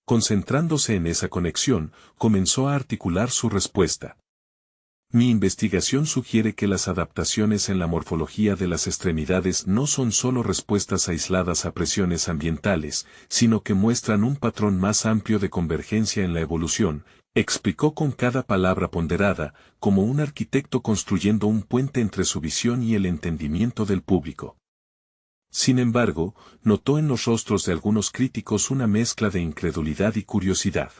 Concentrándose en esa conexión, comenzó a articular su respuesta. Mi investigación sugiere que las adaptaciones en la morfología de las extremidades no son solo respuestas aisladas a presiones ambientales, sino que muestran un patrón más amplio de convergencia en la evolución, explicó con cada palabra ponderada, como un arquitecto construyendo un puente entre su visión y el entendimiento del público. Sin embargo, notó en los rostros de algunos críticos una mezcla de incredulidad y curiosidad.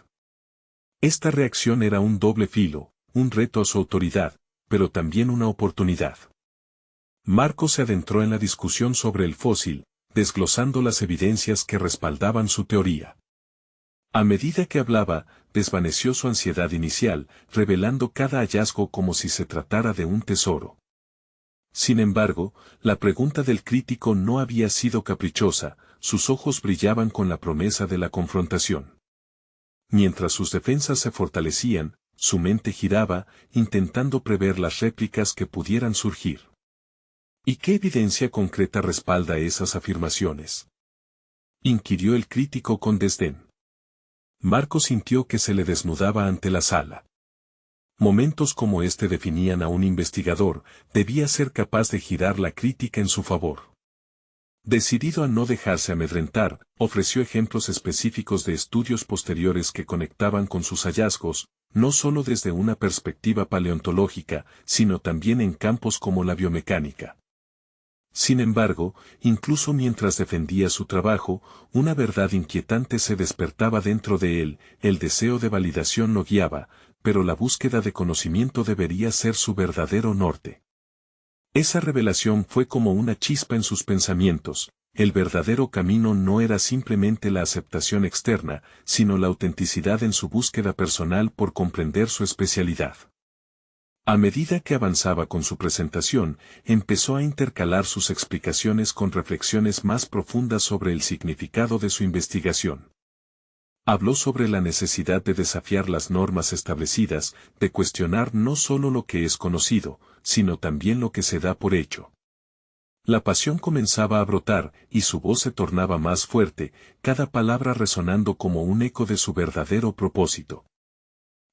Esta reacción era un doble filo, un reto a su autoridad, pero también una oportunidad. Marcos se adentró en la discusión sobre el fósil, desglosando las evidencias que respaldaban su teoría. A medida que hablaba, desvaneció su ansiedad inicial, revelando cada hallazgo como si se tratara de un tesoro. Sin embargo, la pregunta del crítico no había sido caprichosa, sus ojos brillaban con la promesa de la confrontación. Mientras sus defensas se fortalecían, su mente giraba, intentando prever las réplicas que pudieran surgir. ¿Y qué evidencia concreta respalda esas afirmaciones?, inquirió el crítico con desdén. Marcos sintió que se le desnudaba ante la sala. Momentos como este definían a un investigador, debía ser capaz de girar la crítica en su favor. Decidido a no dejarse amedrentar, ofreció ejemplos específicos de estudios posteriores que conectaban con sus hallazgos, no solo desde una perspectiva paleontológica, sino también en campos como la biomecánica. Sin embargo, incluso mientras defendía su trabajo, una verdad inquietante se despertaba dentro de él, el deseo de validación lo guiaba, pero la búsqueda de conocimiento debería ser su verdadero norte. Esa revelación fue como una chispa en sus pensamientos, el verdadero camino no era simplemente la aceptación externa, sino la autenticidad en su búsqueda personal por comprender su especialidad. A medida que avanzaba con su presentación, empezó a intercalar sus explicaciones con reflexiones más profundas sobre el significado de su investigación. Habló sobre la necesidad de desafiar las normas establecidas, de cuestionar no solo lo que es conocido, sino también lo que se da por hecho. La pasión comenzaba a brotar, y su voz se tornaba más fuerte, cada palabra resonando como un eco de su verdadero propósito.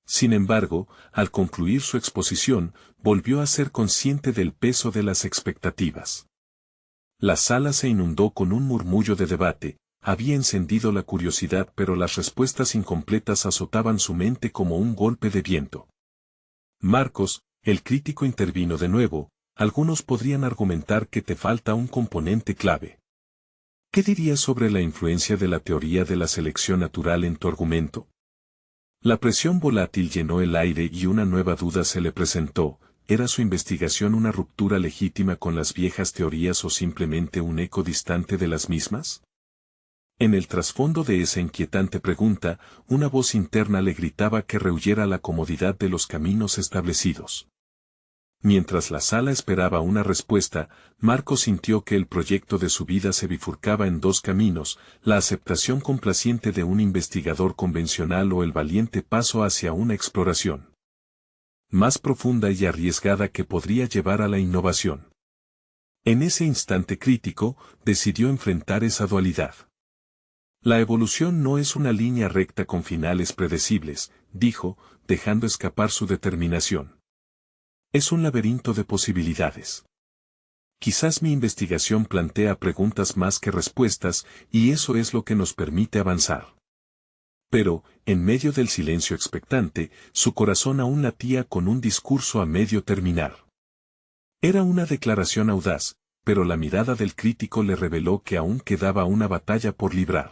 Sin embargo, al concluir su exposición, volvió a ser consciente del peso de las expectativas. La sala se inundó con un murmullo de debate, había encendido la curiosidad, pero las respuestas incompletas azotaban su mente como un golpe de viento. Marcos, el crítico, intervino de nuevo. Algunos podrían argumentar que te falta un componente clave. ¿Qué dirías sobre la influencia de la teoría de la selección natural en tu argumento? La presión volátil llenó el aire y una nueva duda se le presentó. ¿Era su investigación una ruptura legítima con las viejas teorías o simplemente un eco distante de las mismas? En el trasfondo de esa inquietante pregunta, una voz interna le gritaba que rehuyera la comodidad de los caminos establecidos. Mientras la sala esperaba una respuesta, Marcos sintió que el proyecto de su vida se bifurcaba en dos caminos: la aceptación complaciente de un investigador convencional o el valiente paso hacia una exploración más profunda y arriesgada que podría llevar a la innovación. En ese instante crítico, decidió enfrentar esa dualidad. La evolución no es una línea recta con finales predecibles, dijo, dejando escapar su determinación. Es un laberinto de posibilidades. Quizás mi investigación plantea preguntas más que respuestas, y eso es lo que nos permite avanzar. Pero, en medio del silencio expectante, su corazón aún latía con un discurso a medio terminar. Era una declaración audaz, pero la mirada del crítico le reveló que aún quedaba una batalla por librar.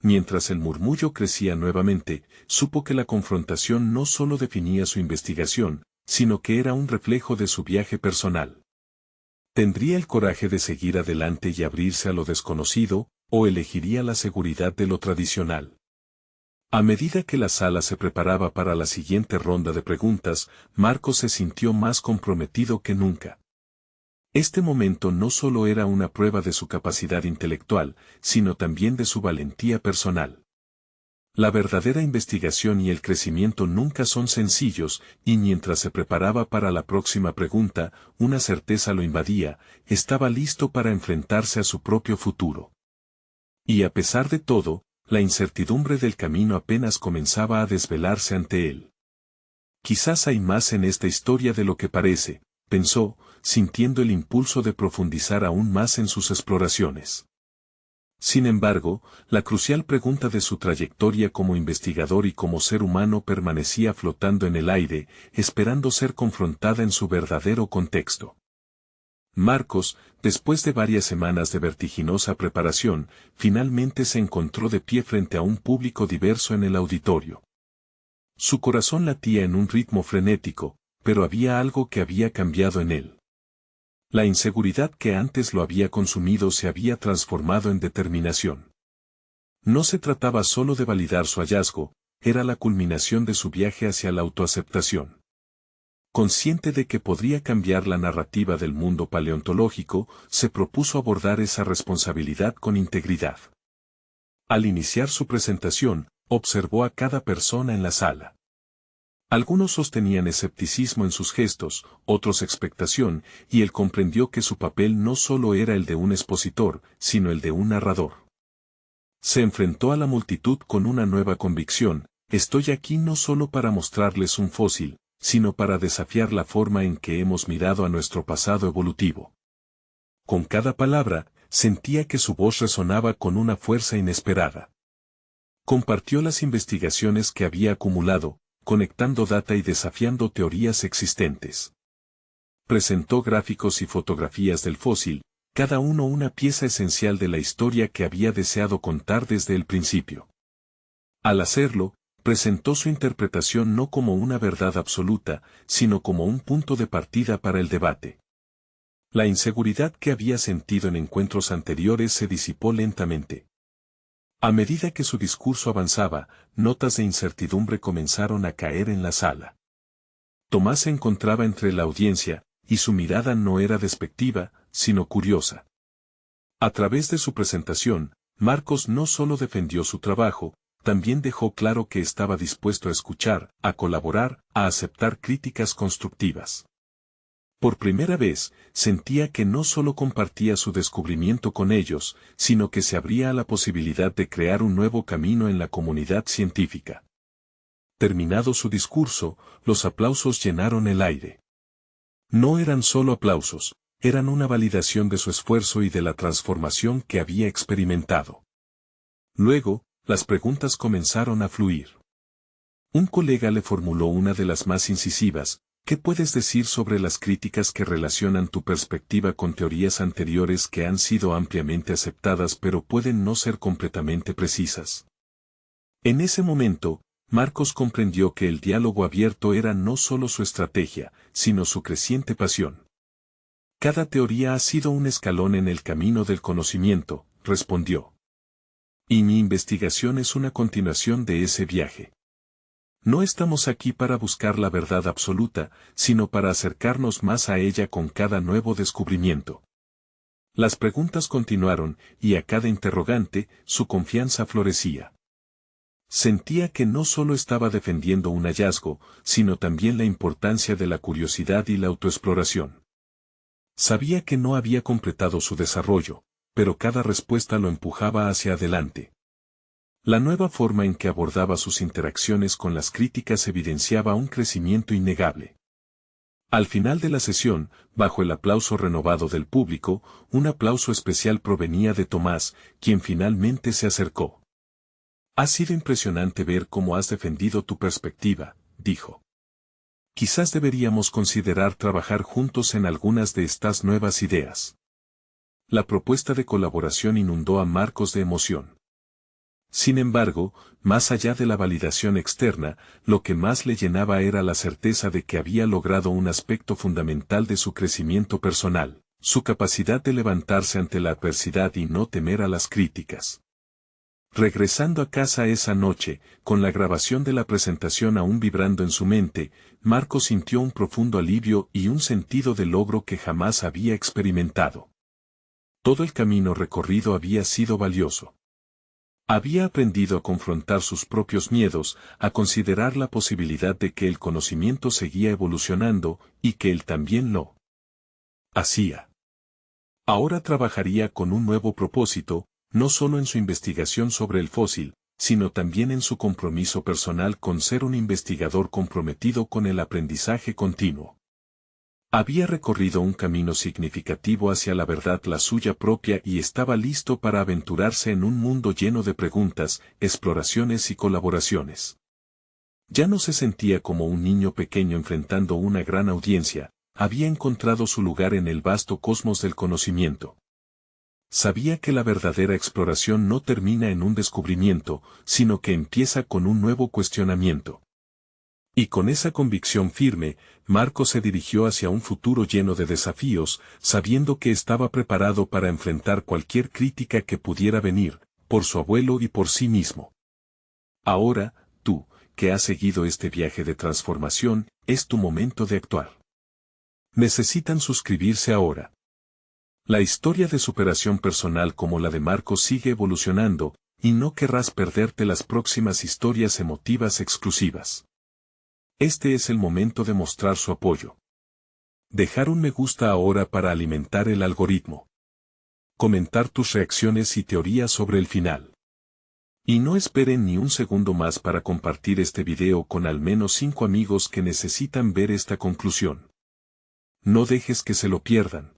Mientras el murmullo crecía nuevamente, supo que la confrontación no solo definía su investigación, sino que era un reflejo de su viaje personal. ¿Tendría el coraje de seguir adelante y abrirse a lo desconocido, o elegiría la seguridad de lo tradicional? A medida que la sala se preparaba para la siguiente ronda de preguntas, Marcos se sintió más comprometido que nunca. Este momento no solo era una prueba de su capacidad intelectual, sino también de su valentía personal. La verdadera investigación y el crecimiento nunca son sencillos, y mientras se preparaba para la próxima pregunta, una certeza lo invadía: estaba listo para enfrentarse a su propio futuro. Y a pesar de todo, la incertidumbre del camino apenas comenzaba a desvelarse ante él. Quizás hay más en esta historia de lo que parece, pensó, sintiendo el impulso de profundizar aún más en sus exploraciones. Sin embargo, la crucial pregunta de su trayectoria como investigador y como ser humano permanecía flotando en el aire, esperando ser confrontada en su verdadero contexto. Marcos, después de varias semanas de vertiginosa preparación, finalmente se encontró de pie frente a un público diverso en el auditorio. Su corazón latía en un ritmo frenético, pero había algo que había cambiado en él. La inseguridad que antes lo había consumido se había transformado en determinación. No se trataba solo de validar su hallazgo, era la culminación de su viaje hacia la autoaceptación. Consciente de que podría cambiar la narrativa del mundo paleontológico, se propuso abordar esa responsabilidad con integridad. Al iniciar su presentación, observó a cada persona en la sala. Algunos sostenían escepticismo en sus gestos, otros expectación, y él comprendió que su papel no solo era el de un expositor, sino el de un narrador. Se enfrentó a la multitud con una nueva convicción: estoy aquí no solo para mostrarles un fósil, sino para desafiar la forma en que hemos mirado a nuestro pasado evolutivo. Con cada palabra, sentía que su voz resonaba con una fuerza inesperada. Compartió las investigaciones que había acumulado, conectando data y desafiando teorías existentes. Presentó gráficos y fotografías del fósil, cada uno una pieza esencial de la historia que había deseado contar desde el principio. Al hacerlo, presentó su interpretación no como una verdad absoluta, sino como un punto de partida para el debate. La inseguridad que había sentido en encuentros anteriores se disipó lentamente. A medida que su discurso avanzaba, notas de incertidumbre comenzaron a caer en la sala. Tomás se encontraba entre la audiencia, y su mirada no era despectiva, sino curiosa. A través de su presentación, Marcos no solo defendió su trabajo, también dejó claro que estaba dispuesto a escuchar, a colaborar, a aceptar críticas constructivas. Por primera vez, sentía que no solo compartía su descubrimiento con ellos, sino que se abría a la posibilidad de crear un nuevo camino en la comunidad científica. Terminado su discurso, los aplausos llenaron el aire. No eran solo aplausos, eran una validación de su esfuerzo y de la transformación que había experimentado. Luego, las preguntas comenzaron a fluir. Un colega le formuló una de las más incisivas: ¿qué puedes decir sobre las críticas que relacionan tu perspectiva con teorías anteriores que han sido ampliamente aceptadas pero pueden no ser completamente precisas? En ese momento, Marcos comprendió que el diálogo abierto era no solo su estrategia, sino su creciente pasión. Cada teoría ha sido un escalón en el camino del conocimiento, respondió. Y mi investigación es una continuación de ese viaje. No estamos aquí para buscar la verdad absoluta, sino para acercarnos más a ella con cada nuevo descubrimiento. Las preguntas continuaron, y a cada interrogante, su confianza florecía. Sentía que no solo estaba defendiendo un hallazgo, sino también la importancia de la curiosidad y la autoexploración. Sabía que no había completado su desarrollo, pero cada respuesta lo empujaba hacia adelante. La nueva forma en que abordaba sus interacciones con las críticas evidenciaba un crecimiento innegable. Al final de la sesión, bajo el aplauso renovado del público, un aplauso especial provenía de Tomás, quien finalmente se acercó. Ha sido impresionante ver cómo has defendido tu perspectiva, dijo. Quizás deberíamos considerar trabajar juntos en algunas de estas nuevas ideas. La propuesta de colaboración inundó a Marcos de emoción. Sin embargo, más allá de la validación externa, lo que más le llenaba era la certeza de que había logrado un aspecto fundamental de su crecimiento personal, su capacidad de levantarse ante la adversidad y no temer a las críticas. Regresando a casa esa noche, con la grabación de la presentación aún vibrando en su mente, Marcos sintió un profundo alivio y un sentido de logro que jamás había experimentado. Todo el camino recorrido había sido valioso. Había aprendido a confrontar sus propios miedos, a considerar la posibilidad de que el conocimiento seguía evolucionando, y que él también lo hacía. Ahora trabajaría con un nuevo propósito, no solo en su investigación sobre el fósil, sino también en su compromiso personal con ser un investigador comprometido con el aprendizaje continuo. Había recorrido un camino significativo hacia la verdad, la suya propia, y estaba listo para aventurarse en un mundo lleno de preguntas, exploraciones y colaboraciones. Ya no se sentía como un niño pequeño enfrentando una gran audiencia, había encontrado su lugar en el vasto cosmos del conocimiento. Sabía que la verdadera exploración no termina en un descubrimiento, sino que empieza con un nuevo cuestionamiento. Y con esa convicción firme, Marcos se dirigió hacia un futuro lleno de desafíos, sabiendo que estaba preparado para enfrentar cualquier crítica que pudiera venir, por su abuelo y por sí mismo. Ahora, tú, que has seguido este viaje de transformación, es tu momento de actuar. Necesitan suscribirse ahora. La historia de superación personal como la de Marcos sigue evolucionando, y no querrás perderte las próximas historias emotivas exclusivas. Este es el momento de mostrar su apoyo. Dejar un me gusta ahora para alimentar el algoritmo. Comentar tus reacciones y teorías sobre el final. Y no esperen ni un segundo más para compartir este video con al menos 5 amigos que necesitan ver esta conclusión. No dejes que se lo pierdan.